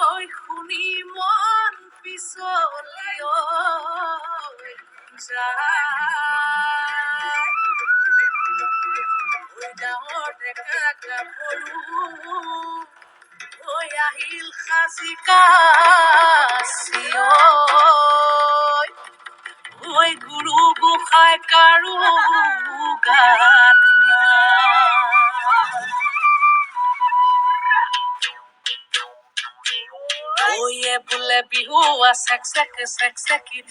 ঐ শুনি মন পিছলি যায় ঐ ডাঙৰ ডেকা গাভৰু ঐ আহিল সাজি কাছি ঐ গুৰু গোসাঁই কাৰো গাত ওয়ে বুলে বিহু সেক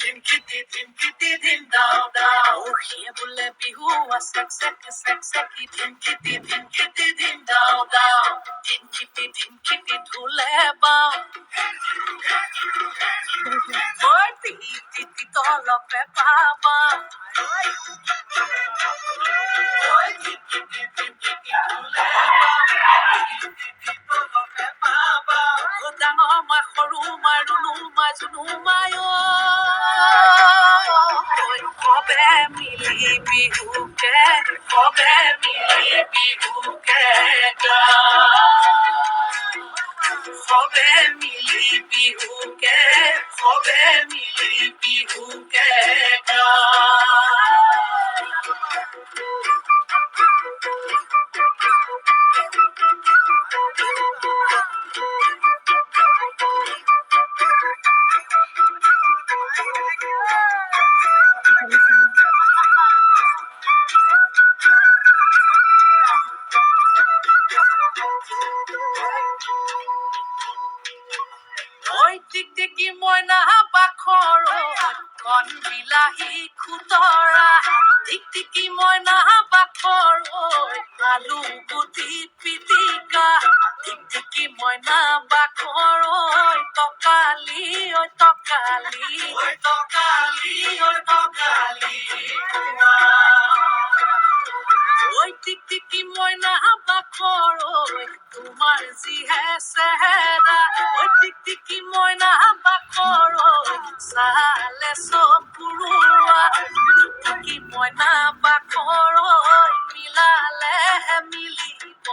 ধিমকিটি ধিম দাও দাও ওয়ে বুলে বিহু সেক ধিমকিটি ধিম দাও দাও ধিমকিটি ঢোলে বাও ওই টিটি তলপে পাবা ওই টিটি ঢোলে তলপে পাবা ডাঙৰ মাই সৰু মাই ৰুণু মাই জুনু মাই কবে মিলি বিহুকে সবে মিলি বিহুকে ঐ টিকটিকি মইনা বাখৰ কণ বিলাহী খুতৰা টিকটিকি মইনা বাখৰ আলু গুটি পিটিকা টিকটিকি মইনা বাখৰ টকালি ঐ টিকটিকি মইনা বাখৰ তোমাৰ যিহে চেহেৰা ঐ টিকটিকি মইনা বাখৰ চালে চকুৰুৱা টিকটিকি মইনা বাখৰ মিলালেহে মিলিব